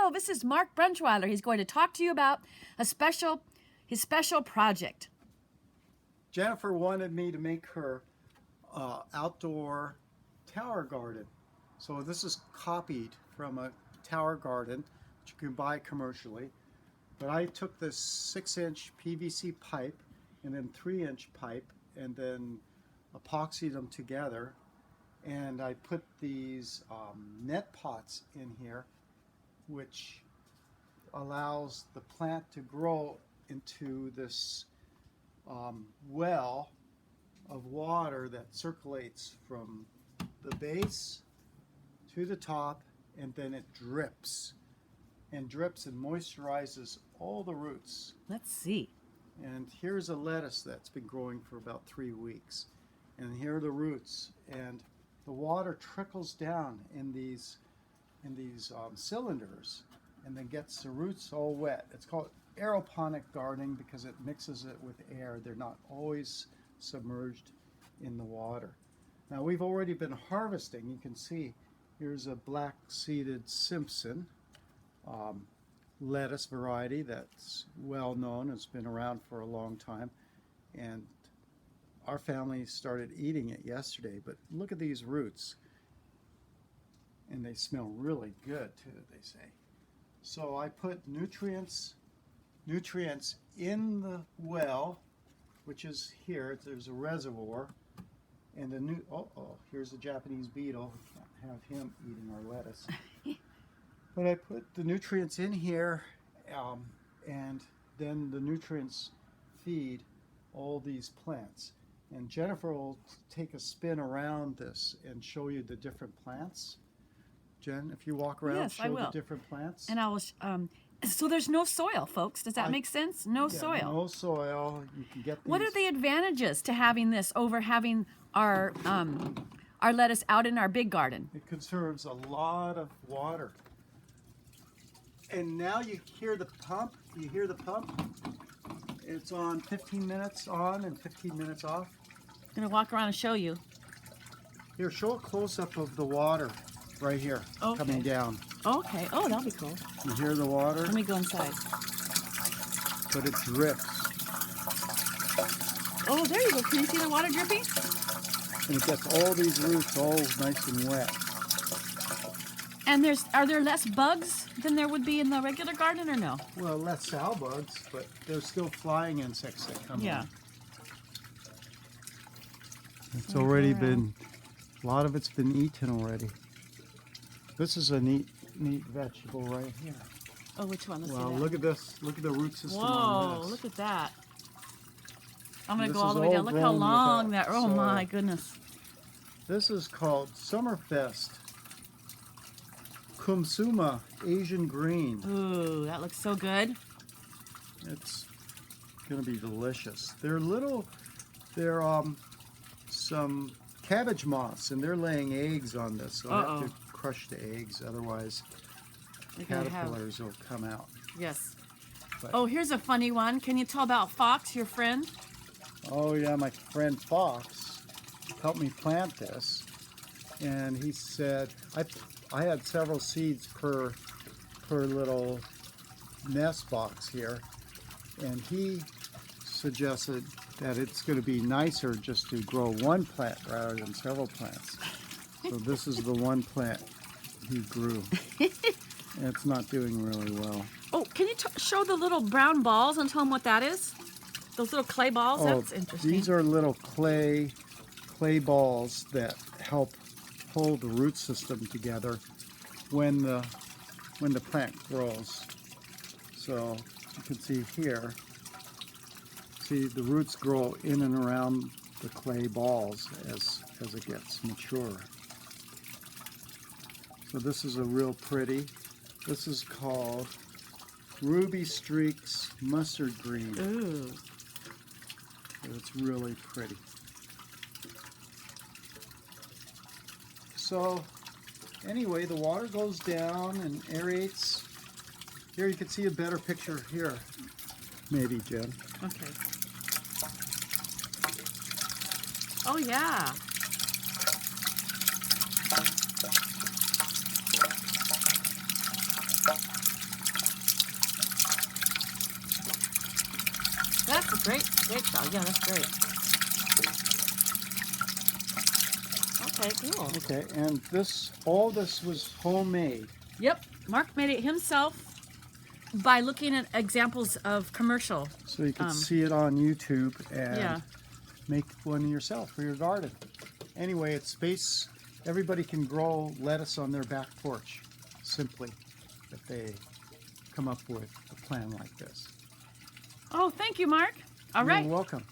Hello, this is Mark Brunchweiler. He's going to talk to you about his special project. Jennifer wanted me to make her outdoor tower garden. So this is copied from a tower garden that you can buy commercially. But I took this 6-inch PVC pipe and then 3-inch pipe and then epoxied them together. And I put these net pots in here, which allows the plant to grow into this well of water that circulates from the base to the top, and then it drips and moisturizes all the roots. Let's see. And here's a lettuce that's been growing for about 3 weeks, and here are the roots, and the water trickles down in these cylinders and then gets the roots all wet. It's called aeroponic gardening because it mixes it with air. They're not always submerged in the water. Now we've already been harvesting. You can see here's a black-seeded Simpson lettuce variety that's well known. It's been around for a long time, and our family started eating it yesterday. But look at these roots, and they smell really good too, they say. So I put nutrients in the well, which is here. There's a reservoir, and here's a Japanese beetle. We can't have him eating our lettuce. But I put the nutrients in here, and then the nutrients feed all these plants. And Jennifer will take a spin around this and show you the different plants. Jen, if you walk around, yes, show the different plants. And I will. So there's no soil, folks. Does that make sense? No soil. No soil. You can get these. What are the advantages to having this over having our lettuce out in our big garden? It conserves a lot of water. And now you hear the pump. You hear the pump? It's on 15 minutes on and 15 minutes off. I'm going to walk around and show you. Here, show a close-up of the water right here coming down. Okay. Oh, that'll be cool. You hear the water? Let me go inside. But it drips. Oh, there you go. Can you see the water dripping? And it gets all these roots all nice and wet. And are there less bugs than there would be in the regular garden, or no? Well, less sow bugs, but there's still flying insects that come in. It's already been, a lot of it's been eaten already. This is a neat vegetable right here. Oh, which one? Let's see Well, that. look at this. Look at the root system on Whoa, this. look at that. I'm going to This go all is the way all down. Look how grown long without that, oh soil. my goodness. This is called Summerfest Kumsuma Asian Green. Ooh, that looks so good. It's going to be delicious. They're some cabbage moths, and they're laying eggs on this. So I have to crush the eggs, otherwise caterpillars will come out. Yes. But, oh, here's a funny one. Can you tell about Fox, your friend? Oh yeah, my friend Fox helped me plant this, and he said I had several seeds per little nest box here, and he suggested that it's going to be nicer just to grow one plant rather than several plants. So this is the one plant he grew. And it's not doing really well. Oh, can you show the little brown balls and tell them what that is? Those little clay balls? That's interesting. These are little clay balls that help hold the root system together when the plant grows. So you can see here, the roots grow in and around the clay balls as it gets mature. So this is a real pretty. This is called Ruby Streaks Mustard Green. Ooh. It's really pretty. So anyway, the water goes down and aerates. Here you can see a better picture here, maybe, Jen. Okay. Oh, yeah. Great, Sal. Yeah, that's great. Okay, cool. Okay, and all this was homemade. Yep, Mark made it himself by looking at examples of commercial. So you could see it on YouTube and Yeah. make one yourself for your garden. Anyway, it's space. Everybody can grow lettuce on their back porch, simply, if they come up with a plan like this. Oh, thank you, Mark. All right. You're welcome.